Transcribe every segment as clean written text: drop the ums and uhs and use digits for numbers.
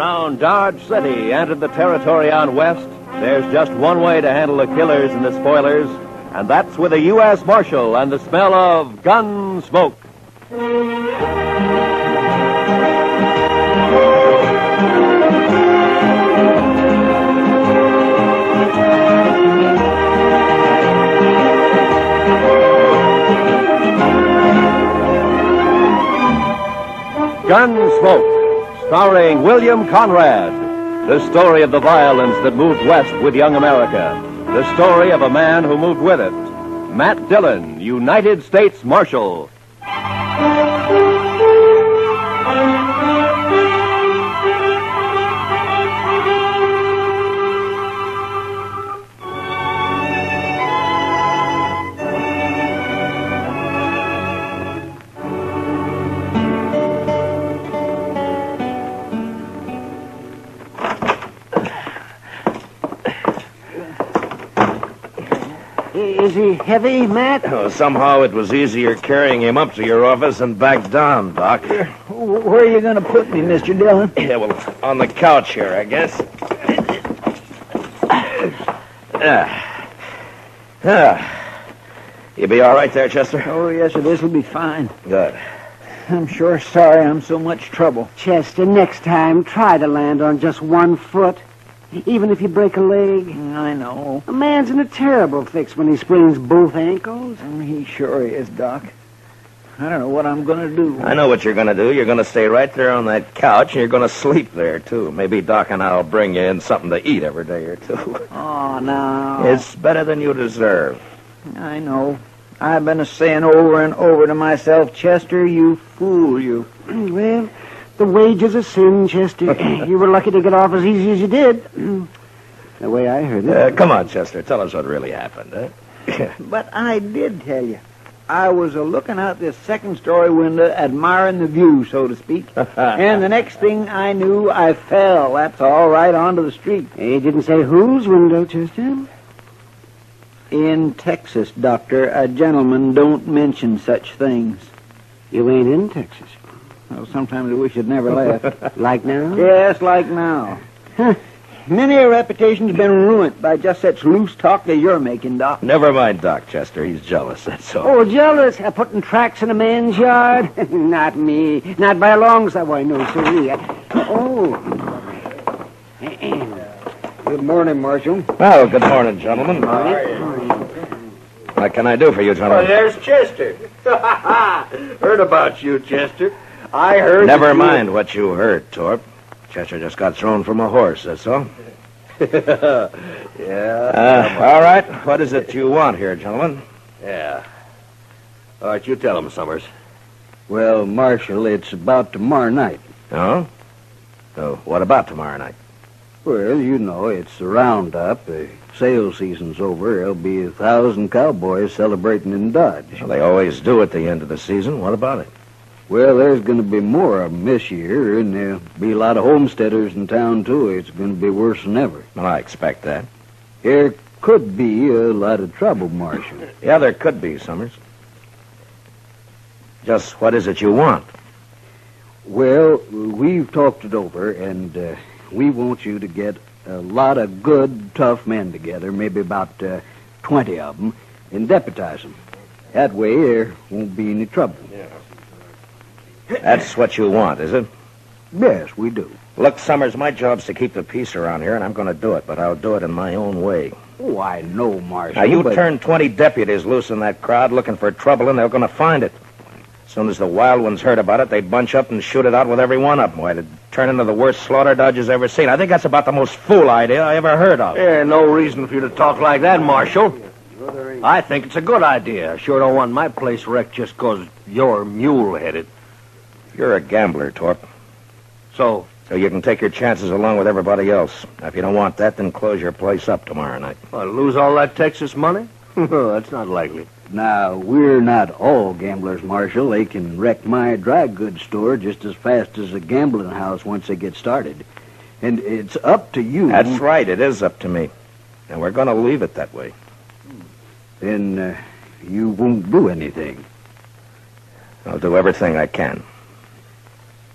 Around Dodge City and in the territory on west, there's just one way to handle the killers and the spoilers, and that's with a U.S. Marshal and the smell of Gunsmoke. Gunsmoke, starring William Conrad. The story of the violence that moved west with young America. The story of a man who moved with it. Matt Dillon, United States Marshal. Is he heavy, Matt? Oh, somehow it was easier carrying him up to your office and back down, Doc. Where are you going to put me, Mr. Dillon? Yeah, well, on the couch here, I guess. You be all right there, Chester? Oh, yes, sir. This will be fine. Good. I'm sure sorry I'm so much trouble. Chester, next time, try to land on just one foot. Even if you break a leg. I know. A man's in a terrible fix when he sprains both ankles. He sure is, Doc. I don't know what I'm going to do. I know what you're going to do. You're going to stay right there on that couch, and you're going to sleep there, too. Maybe Doc and I'll bring you in something to eat every day or two. Oh, no. It's better than you deserve. I know. I've been saying over and over to myself, Chester, you fool, you. Well, the wage is a sin, Chester. You were lucky to get off as easy as you did. The way I heard it. Come on, Chester. Tell us what really happened, huh? But I did tell you. I was looking out this second-story window, admiring the view, so to speak. And the next thing I knew, I fell. That's all right onto the street. He didn't say whose window, Chester. In Texas, Doctor, a gentleman don't mention such things. You ain't in Texas. Well, sometimes I wish I'd never left. Like now? Yes, like now. Many a reputation's been ruined by just such loose talk that you're making, Doc. Never mind Doc, Chester. He's jealous, that's all. Oh, jealous? Putting tracks in a man's yard? Not me. Not by a long shot. Why, no, sirree. Good morning, Marshal. Well, good morning, gentlemen. What can I do for you, gentlemen? Oh, there's Chester. Heard about you, Chester. I heard... Never mind what you heard, Torp. Chester just got thrown from a horse, that's all. Yeah. All right. What is it you want here, gentlemen? Yeah. All right, you tell him, Summers. Well, Marshal, it's about tomorrow night. Oh? So, what about tomorrow night? Well, you know, it's the roundup. The sales season's over. There'll be 1,000 cowboys celebrating in Dodge. Well, they always do at the end of the season. What about it? Well, there's going to be more of them this year, and there'll be a lot of homesteaders in town, too. It's going to be worse than ever. Well, I expect that. There could be a lot of trouble, Marshal. Yeah, there could be, Summers. Just what is it you want? Well, we've talked it over, and we want you to get a lot of good, tough men together, maybe about 20 of them, and deputize them. That way, there won't be any trouble. Yeah. That's what you want, is it? Yes, we do. Look, Summers, my job's to keep the peace around here, and I'm going to do it, but I'll do it in my own way. Oh, I know, Marshal. Now, you turn 20 deputies loose in that crowd looking for trouble, and they're going to find it. As soon as the wild ones heard about it, they'd bunch up and shoot it out with every one of them. Why, it'd turn into the worst slaughter Dodge's ever seen. I think that's about the most fool idea I ever heard of. Yeah, no reason for you to talk like that, Marshal. I think it's a good idea. I sure don't want my place wrecked just 'cause you're mule-headed. You're a gambler, Torp. So you can take your chances along with everybody else. Now, if you don't want that, then close your place up tomorrow night. lose all that Texas money? That's not likely. Now, we're not all gamblers, Marshal. They can wreck my dry goods store just as fast as a gambling house once they get started. And it's up to you. That's right. It is up to me. And we're going to leave it that way. Then you won't do anything. I'll do everything I can.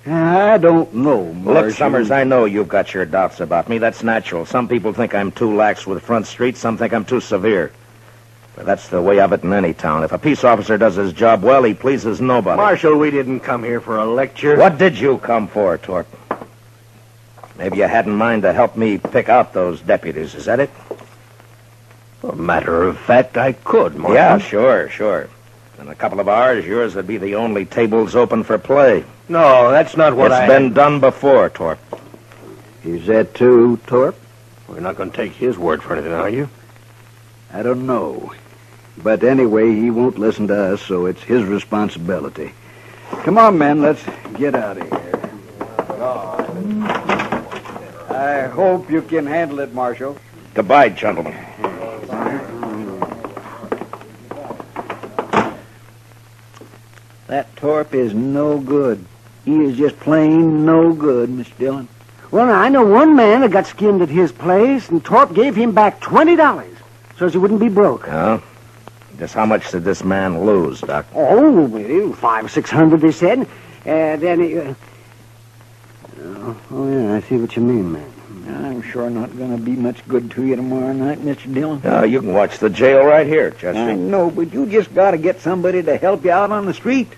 I don't know, Marshal. Look, Summers, I know you've got your doubts about me. That's natural. Some people think I'm too lax with Front Street. Some think I'm too severe. But that's the way of it in any town. If a peace officer does his job well, he pleases nobody. Marshal, we didn't come here for a lecture. What did you come for, Torp? Maybe you had in mind to help me pick out those deputies. Is that it? A matter of fact, I could, Marshal. Yeah, sure. In a couple of hours, yours would be the only tables open for play. No, that's not what It's been done before, Torp. Is that true, Torp? We're not going to take his word for anything, are you? I don't know. But anyway, he won't listen to us, so it's his responsibility. Come on, men, let's get out of here. I hope you can handle it, Marshal. Goodbye, gentlemen. That Torp is no good. He is just plain no good, Mr. Dillon. Well, now, I know one man that got skinned at his place, and Torp gave him back $20 so as he wouldn't be broke. Oh? Just how much did this man lose, Doc? Oh, well, $500-600, they said. Then he... oh, yeah, I see what you mean, man. I'm sure not going to be much good to you tomorrow night, Mr. Dillon. You can watch the jail right here, Chester. I know, but you just got to get somebody to help you out on the street.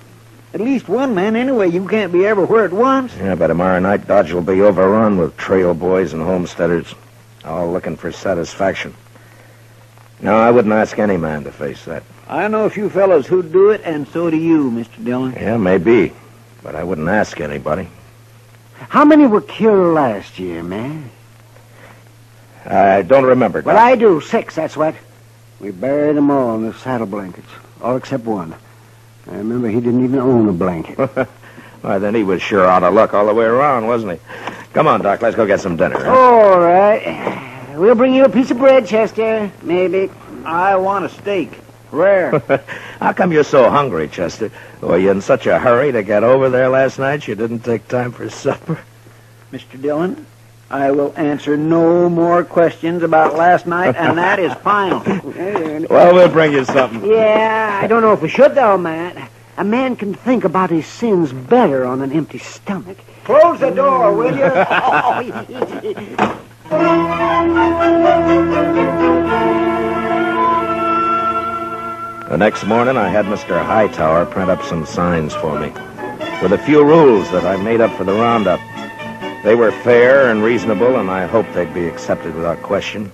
At least one man, anyway. You can't be everywhere at once. Yeah, by tomorrow night, Dodge will be overrun with trail boys and homesteaders, all looking for satisfaction. No, I wouldn't ask any man to face that. I know a few fellows who'd do it, and so do you, Mr. Dillon. Yeah, maybe, but I wouldn't ask anybody. How many were killed last year, man? I don't remember, Doc. Well, I do. 6, that's what. We buried them all in the saddle blankets, all except one. I remember he didn't even own a blanket. Why, then he was sure out of luck all the way around, wasn't he? Come on, Doc, let's go get some dinner. Huh? All right. We'll bring you a piece of bread, Chester. Maybe. I want a steak. Rare. How come you're so hungry, Chester? Were you in such a hurry to get over there last night you didn't take time for supper? Mr. Dillon, I will answer no more questions about last night, and that is final. Well, we'll bring you something. Yeah, I don't know if we should, though, Matt. A man can think about his sins better on an empty stomach. Close the door, will you? The next morning, I had Mr. Hightower print up some signs for me with a few rules that I made up for the roundup. They were fair and reasonable, and I hoped they'd be accepted without question.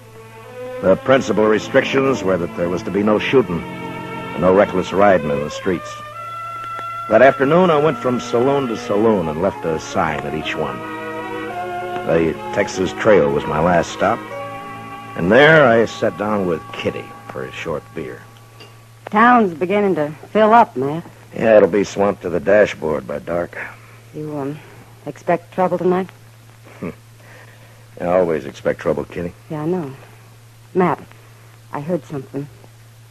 The principal restrictions were that there was to be no shooting and no reckless riding in the streets. That afternoon, I went from saloon to saloon and left a sign at each one. The Texas Trail was my last stop, and there I sat down with Kitty for a short beer. Town's beginning to fill up, Matt. Yeah, it'll be swamped to the dashboard by dark. You, expect trouble tonight? I always expect trouble, Kitty. Yeah, I know. Matt, I heard something.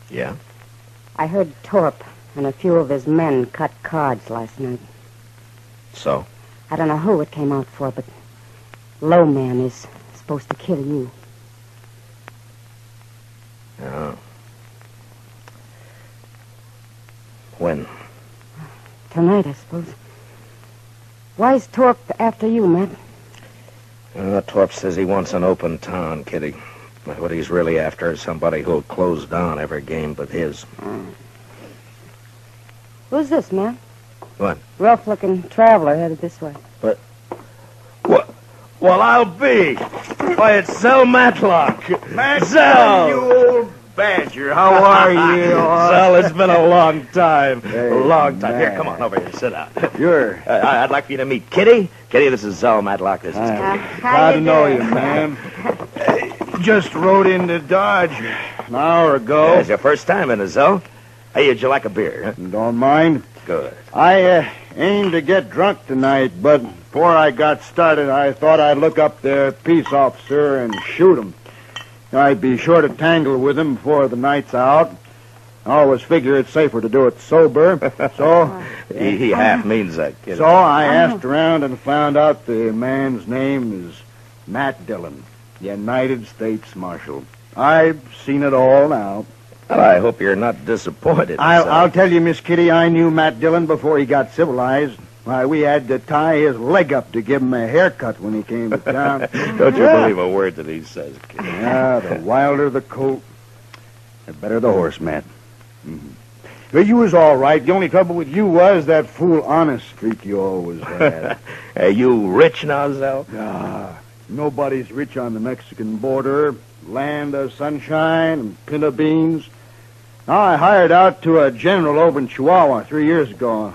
Yeah? I heard Torp and a few of his men cut cards last night. So? I don't know who it came out for, but Low Man is supposed to kill you. Oh. When? Tonight, I suppose. Why's Torp after you, Matt? Torp says he wants an open town, Kitty. But what he's really after is somebody who'll close down every game but his. Who's this, man? What? Rough-looking traveler headed this way. What? Well, I'll be. Why, it's Zell Matlock. Zell! You old badger. How are you? Zell, it's been a long time. Hey, a long time. Here, man. come on over here. Sit down. Sure. I'd like for you to meet Kitty. Kitty, this is Zell Matlock. This is Kitty. Glad to know you, ma'am. Just rode into Dodge an hour ago. Yeah, it's your first time in a Zell. Hey, would you like a beer? Huh? Don't mind. Good. I aimed to get drunk tonight, but before I got started, I thought I'd look up the peace officer and shoot him. I'd be sure to tangle with him before the night's out. I always figure it's safer to do it sober. So He half means that, Kitty. So I asked around and found out the man's name is Matt Dillon, United States Marshal. I've seen it all now. Well, I hope you're not disappointed. I'll tell you, Miss Kitty, I knew Matt Dillon before he got civilized. Why, we had to tie his leg up to give him a haircut when he came to town. Don't you believe a word that he says, kid. Yeah, the wilder the colt, the better the horse, Matt. Mm-hmm. But you was all right. The only trouble with you was that fool honest streak you always had. Are you rich now, Zell? Ah, nobody's rich on the Mexican border. Land of sunshine and pinto beans. Now, I hired out to a general over in Chihuahua 3 years ago.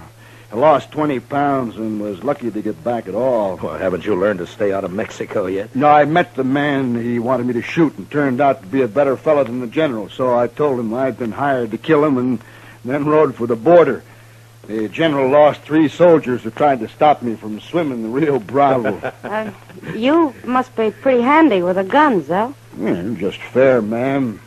I lost 20 pounds and was lucky to get back at all. Well, haven't you learned to stay out of Mexico yet? No, I met the man he wanted me to shoot and turned out to be a better fellow than the general. So I told him I'd been hired to kill him and then rode for the border. The general lost 3 soldiers who tried to stop me from swimming the Rio Bravo. You must be pretty handy with a gun, Zell. Yeah, just fair, ma'am.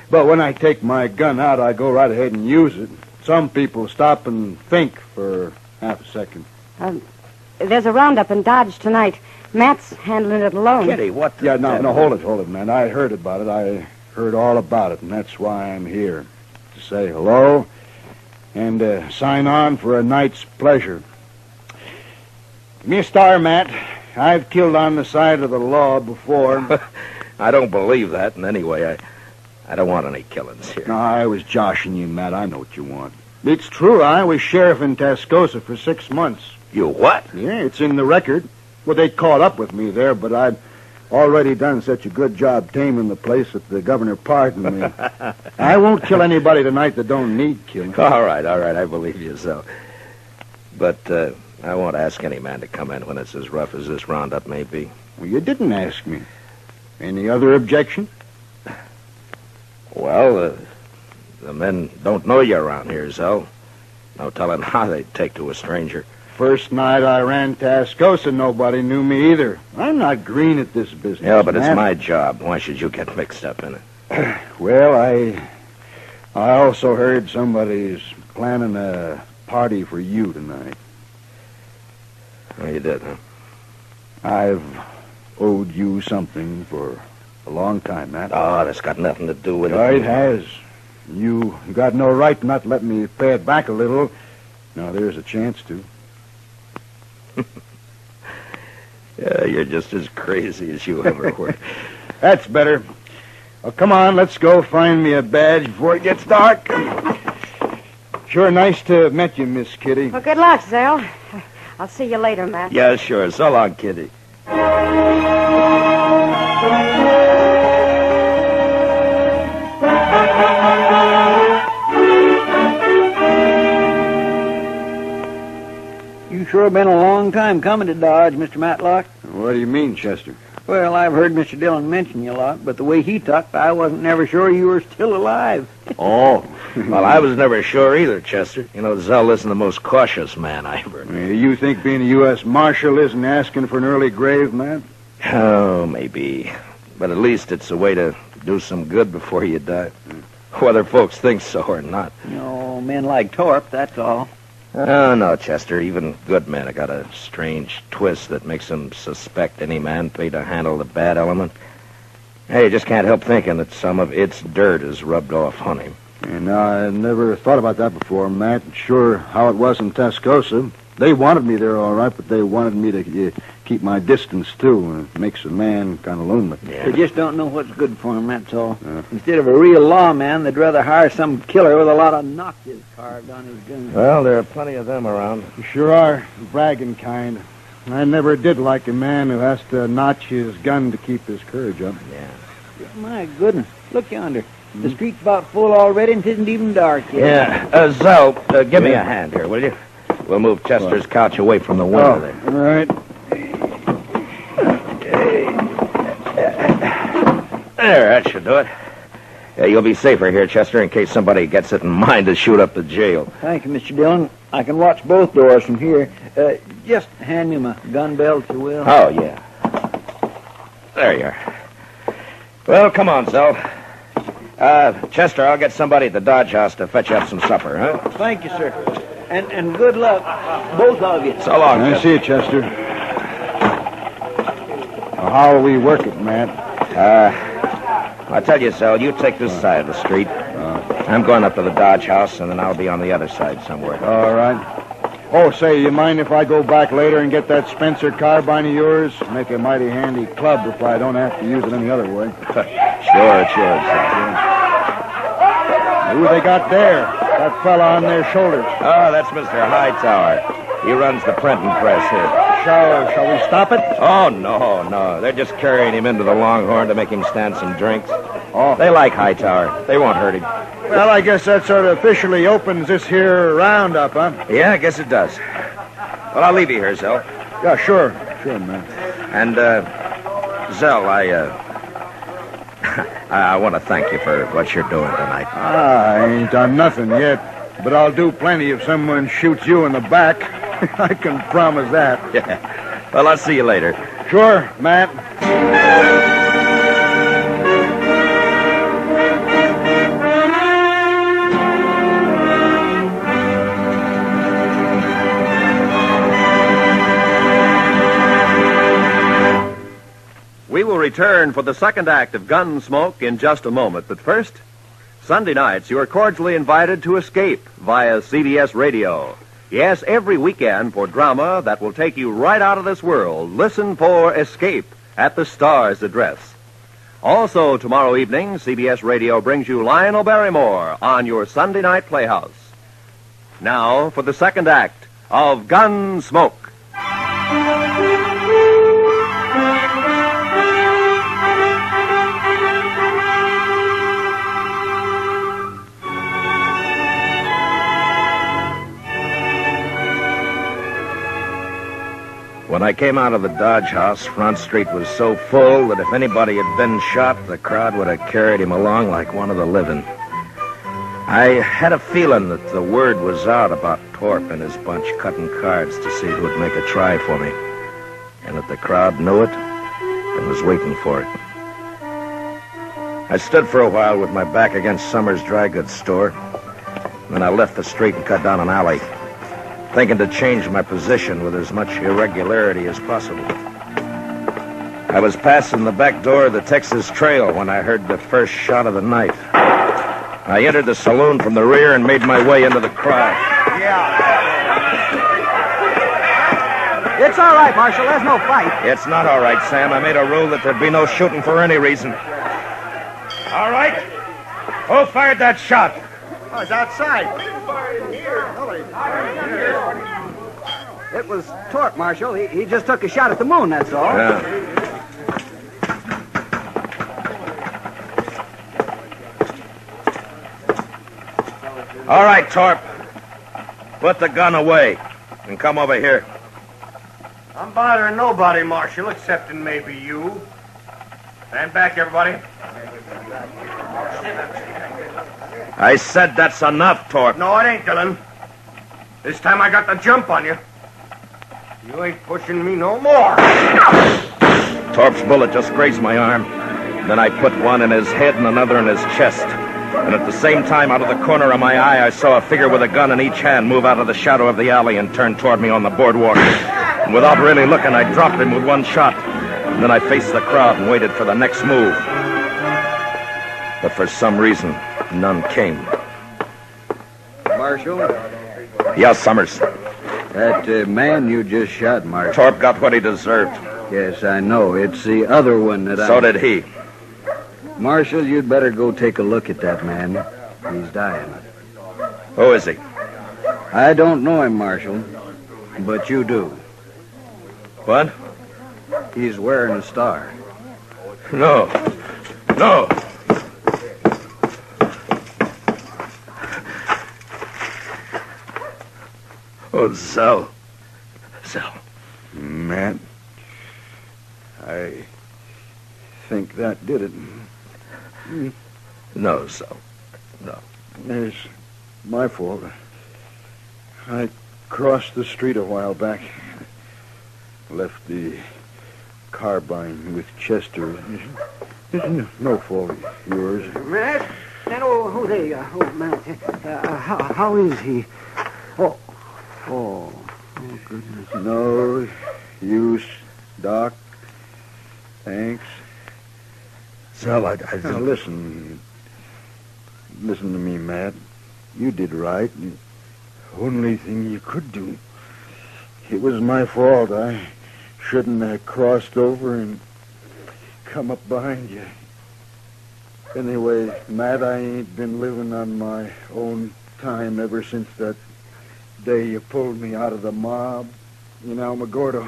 But when I take my gun out, I go right ahead and use it. Some people stop and think for half a second. There's a roundup in Dodge tonight. Matt's handling it alone. Kitty, what? Yeah, no, hold it, man. I heard about it. I heard all about it, and that's why I'm here. To say hello and sign on for a night's pleasure. Give me a star, Matt. I've killed on the side of the law before. I don't believe that, and anyway, I don't want any killings here. No, I was joshing you, Matt. I know what you want. It's true. I was sheriff in Tascosa for 6 months. You what? Yeah, it's in the record. Well, they caught up with me there, but I'd already done such a good job taming the place that the governor pardoned me. I won't kill anybody tonight that don't need killing. All right, I believe you so. But I won't ask any man to come in when it's as rough as this roundup may be. Well, you didn't ask me. Any other objection? Well, the men don't know you around here, Zell. No telling how they'd take to a stranger. First night I ran Tascosa, nobody knew me either. I'm not green at this business. Yeah, but man. It's my job. Why should you get mixed up in it? Well, I also heard somebody's planning a party for you tonight. Oh, you did, huh? I've owed you something for a long time, Matt. Oh, that's got nothing to do with it. It has. You got no right not to let me pay it back a little. Now, there's a chance to. Yeah, you're just as crazy as you ever were. That's better. Well, come on, let's go find me a badge before it gets dark. Sure nice to have met you, Miss Kitty. Well, good luck, Zell. I'll see you later, Matt. Yeah, sure. So long, Kitty. You sure been a long time coming to Dodge, Mr. Matlock. What do you mean, Chester? Well, I've heard Mr. Dillon mention you a lot, but the way he talked, I wasn't never sure you were still alive. Oh, well, I was never sure either, Chester. You know, Zell isn't the most cautious man I ever knew. You think being a U.S. Marshal isn't asking for an early grave, man? Oh, maybe. But at least it's a way to do some good before you die. Whether folks think so or not. You know, men like Torp, that's all. Oh, no, Chester. Even good men have got a strange twist that makes them suspect any man paid to handle the bad element. Hey, you just can't help thinking that some of its dirt is rubbed off on him. And I never thought about that before, Matt. Sure how it was in Tascosa. They wanted me there all right, but they wanted me to keep my distance, too. It makes a man kind of lonely. Yeah. They just don't know what's good for him, that's all. Instead of a real lawman, they'd rather hire some killer with a lot of notches carved on his gun. Well, there are plenty of them around. You sure are bragging kind. I never did like a man who has to notch his gun to keep his courage up. Yeah. My goodness, look yonder. The street's about full already and it isn't even dark yet. Yeah. Zell, give me a hand here, will you? We'll move Chester's couch away from the window there. All right. There, that should do it. Yeah, you'll be safer here, Chester, in case somebody gets it in mind to shoot up the jail. Thank you, Mr. Dillon. I can watch both doors from here. Just hand me my gun belt, if you will. Oh, yeah. There you are. Well, come on, Zell. Chester, I'll get somebody at the Dodge House to fetch you up some supper, huh? Thank you, sir. And good luck, both of you. So long, I Chester. see you, Chester. Well, how will we work it, Matt? I'll tell you, Zell, you take this side of the street. I'm going up to the Dodge House, and then I'll be on the other side somewhere. All right. Oh, say, you mind if I go back later and get that Spencer carbine of yours? Make a mighty handy club if I don't have to use it any other way. Sure, Sal. Who they got there? That fella on their shoulders. Oh, that's Mr. Hightower. He runs the printing press here. Shall we stop it? Oh, no. They're just carrying him into the Longhorn to make him stand some drinks. Oh. They like Hightower. They won't hurt him. Well, I guess that sort of officially opens this here roundup, huh? Yeah, I guess it does. Well, I'll leave you here, Zell. Yeah, sure. Sure, man. And, Zell, I want to thank you for what you're doing tonight. I ain't done nothing yet, but I'll do plenty if someone shoots you in the back. I can promise that. Yeah. Well, I'll see you later. Sure, Matt. We will return for the second act of Gunsmoke in just a moment. But first, Sunday nights, you are cordially invited to Escape via CBS Radio. Yes, every weekend for drama that will take you right out of this world. Listen for Escape at the Star's address. Also, tomorrow evening, CBS Radio brings you Lionel Barrymore on your Sunday night playhouse. Now, for the second act of Gunsmoke. When I came out of the Dodge House, Front Street was so full that if anybody had been shot, the crowd would have carried him along like one of the living. I had a feeling that the word was out about Torp and his bunch cutting cards to see who'd make a try for me, and that the crowd knew it and was waiting for it. I stood for a while with my back against Summers' dry goods store. Then I left the street and cut down an alley, thinking to change my position with as much irregularity as possible. I was passing the back door of the Texas Trail when I heard the first shot of the night. I entered the saloon from the rear and made my way into the crowd. It's all right, Marshal. There's no fight. It's not all right, Sam. I made a rule that there'd be no shooting for any reason. All right? Who fired that shot? Oh, it's outside. It was Torp, Marshal. He just took a shot at the moon, that's all. Yeah. All right, Torp. Put the gun away and come over here. I'm bothering nobody, Marshal, excepting maybe you. Stand back, everybody. I said that's enough, Torp. No, it ain't, Dillon. This time I got the jump on you. You ain't pushing me no more. Torp's bullet just grazed my arm. Then I put one in his head and another in his chest. And at the same time, out of the corner of my eye, I saw a figure with a gun in each hand move out of the shadow of the alley and turn toward me on the boardwalk. And without really looking, I dropped him with one shot. And then I faced the crowd and waited for the next move. But for some reason, none came. Marshal, Yes, Summers. that man you just shot, Marshal. Torp got what he deserved. Yes, I know. It's the other one that So did he. Marshal, you'd better go take a look at that man. He's dying. Who is he? I don't know him, Marshal, but you do. What? He's wearing a star. No. No. Oh, Zell. Zell. Matt, I think that did it. No, Zell. No. It's my fault. I crossed the street a while back. Left the carbine with Chester. It's no fault of yours. Matt? And who they? Matt. How is he? Oh, goodness. No use, Doc. Thanks. Zell, I Now, listen. Listen to me, Matt. You did right. The only thing you could do. It was my fault. I shouldn't have crossed over and come up behind you. Anyway, Matt, I ain't been living on my own time ever since that day you pulled me out of the mob in Alamogordo.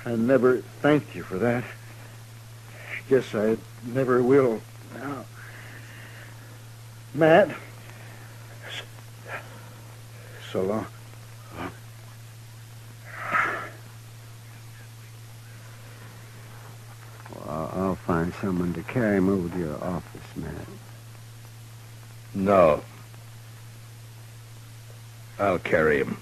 I never thanked you for that. Guess I never will. Now, Matt, so long. Well, I'll find someone to carry him over to your office, Matt. No. I'll carry him.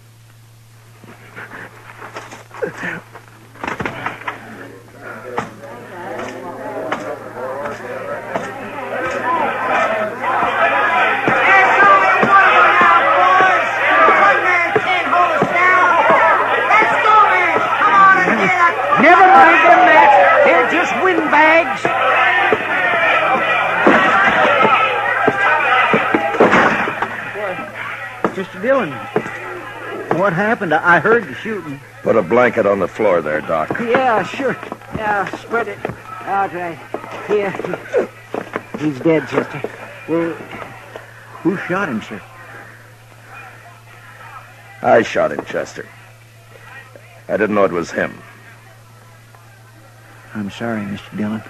Never mind them, Matt. They're just windbags. Mr. Dillon, what happened? I heard the shooting. Put a blanket on the floor there, Doc. Yeah, sure. Yeah, spread it out right here. He's dead, Chester. Well, who shot him, sir? I shot him, Chester. I didn't know it was him. I'm sorry, Mr. Dillon.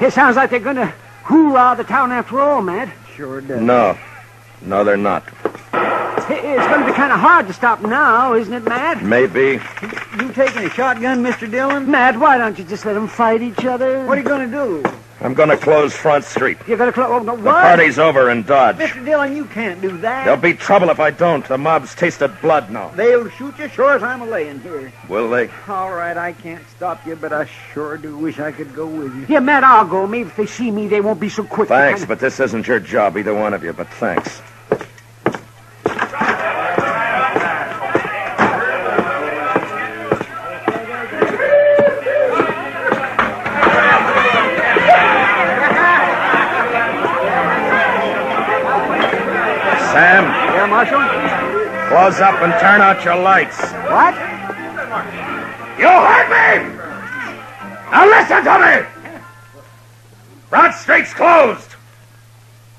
It sounds like they're going to hoorah the town after all, Matt. Sure does. No, they're not. It's going to be kind of hard to stop now, isn't it, Matt? Maybe. You taking a shotgun, Mr. Dillon? Matt, why don't you just let them fight each other? What are you going to do? I'm going to close Front Street. You're going to close... Oh, no, The what? party's over in Dodge. Mr. Dillon, you can't do that. There'll be trouble if I don't. The mob's tasted blood now. They'll shoot you sure as I'm a-laying here. Will they? All right, I can't stop you, but I sure do wish I could go with you. Yeah, Matt, I'll go. Maybe if they see me, they won't be so quick. Thanks, but this isn't your job, either one of you, but thanks. Sam, Yeah, Marshal? close up and turn out your lights. What? You heard me! Now listen to me! Front Street's closed.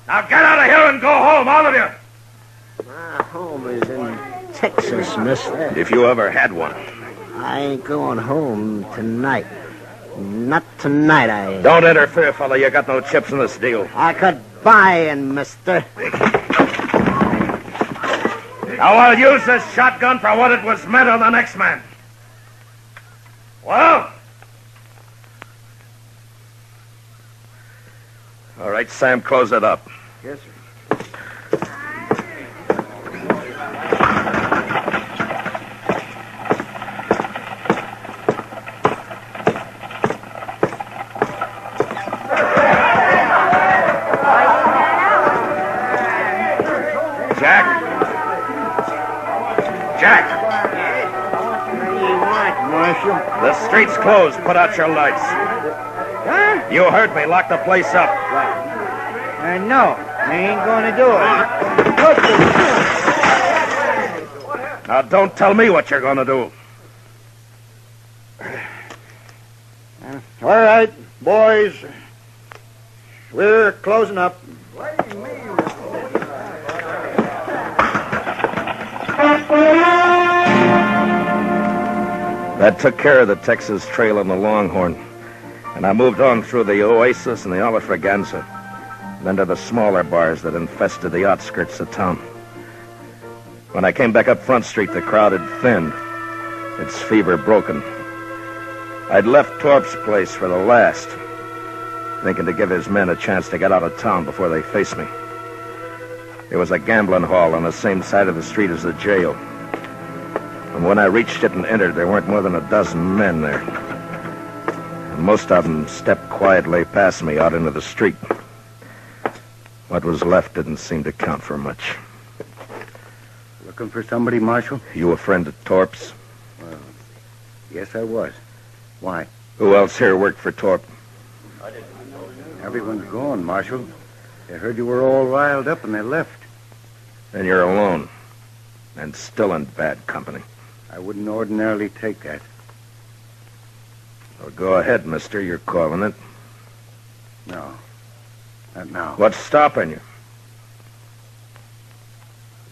Now get out of here and go home, all of you. My home is in Texas, mister. If you ever had one. I ain't going home tonight. Not tonight, I ain't. Don't interfere, fella. You got no chips in this deal. I could buy in, mister. Now I'll use this shotgun for what it was meant on the next man. Well? All right, Sam, close it up. Yes, sir. Jack, What do you want, Marshal? the street's closed. Put out your lights. Huh? You heard me. Lock the place up. No, I ain't going to do it. Now, don't tell me what you're going to do. All right, boys. We're closing up. That took care of the Texas Trail and the Longhorn. And I moved on through the Oasis and the Olive Fraganza, then to the smaller bars that infested the outskirts of town. When I came back up Front Street, the crowd had thinned, its fever broken. I'd left Torp's place for the last, thinking to give his men a chance to get out of town before they faced me. There was a gambling hall on the same side of the street as the jail. And when I reached it and entered, there weren't more than a dozen men there. And most of them stepped quietly past me out into the street. What was left didn't seem to count for much. Looking for somebody, Marshal? You a friend of Torp's? Well, yes, I was. Why? Who else here worked for Torp? Everyone's gone, Marshal. They heard you were all riled up and they left. And you're alone. And still in bad company. I wouldn't ordinarily take that. Well, go ahead, mister. You're calling it. No. Not now. What's stopping you?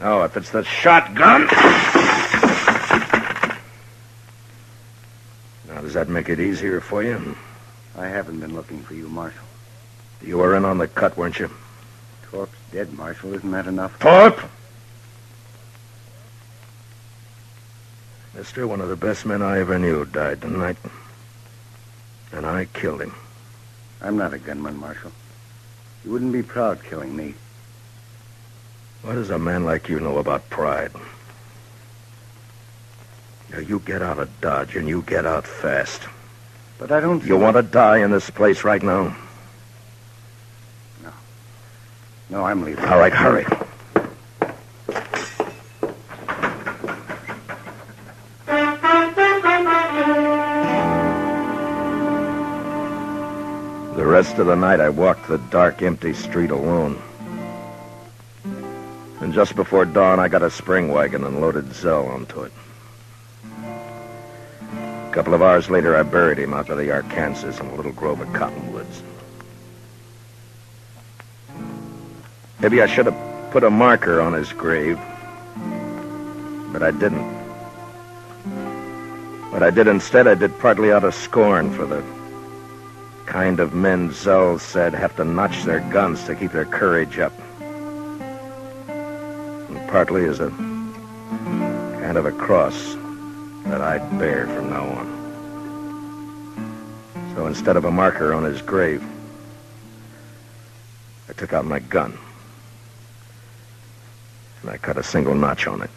Oh, if it's the shotgun. Now, does that make it easier for you? I haven't been looking for you, Marshal. You were in on the cut, weren't you? Torp's dead, Marshal. Isn't that enough? Torp! Mister, one of the best men I ever knew died tonight. And I killed him. I'm not a gunman, Marshal. You wouldn't be proud killing me. What does a man like you know about pride? Now, you get out of Dodge, and you get out fast. But I don't... You want to die in this place right now? No. No, I'm leaving. All right, hurry. The rest of the night, I walked the dark, empty street alone. And just before dawn, I got a spring wagon and loaded Zell onto it. A couple of hours later, I buried him out by the Arkansas in a little grove of cottonwoods. Maybe I should have put a marker on his grave, but I didn't. What I did instead, I did partly out of scorn for the kind of men Zell said have to notch their guns to keep their courage up. And partly as a kind of a cross that I'd bear from now on. So instead of a marker on his grave, I took out my gun. And I cut a single notch on it.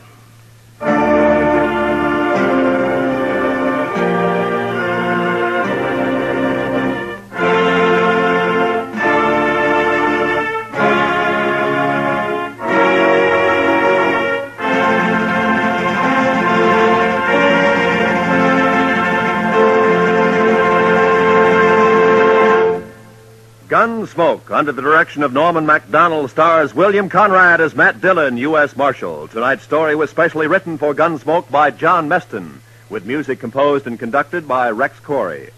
Gunsmoke, under the direction of Norman MacDonald, stars William Conrad as Matt Dillon, U.S. Marshal. Tonight's story was specially written for Gunsmoke by John Meston, with music composed and conducted by Rex Corey.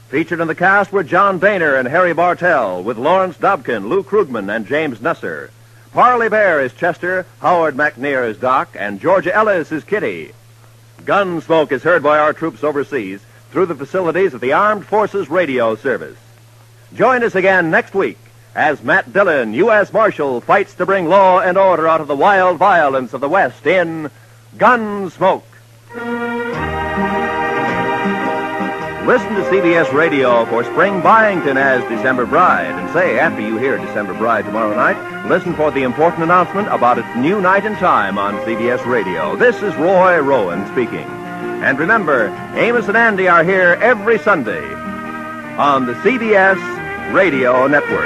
Featured in the cast were John Boehner and Harry Bartell, with Lawrence Dobkin, Lou Krugman, and James Nusser. Parley Bear is Chester, Howard McNear is Doc, and Georgia Ellis is Kitty. Gunsmoke is heard by our troops overseas through the facilities of the Armed Forces Radio Service. Join us again next week as Matt Dillon, U.S. Marshal, fights to bring law and order out of the wild violence of the West in Gunsmoke. Listen to CBS Radio for Spring Byington as December Bride. And say, after you hear December Bride tomorrow night, listen for the important announcement about its new night and time on CBS Radio. This is Roy Rowan speaking. And remember, Amos and Andy are here every Sunday on the CBS Radio Network.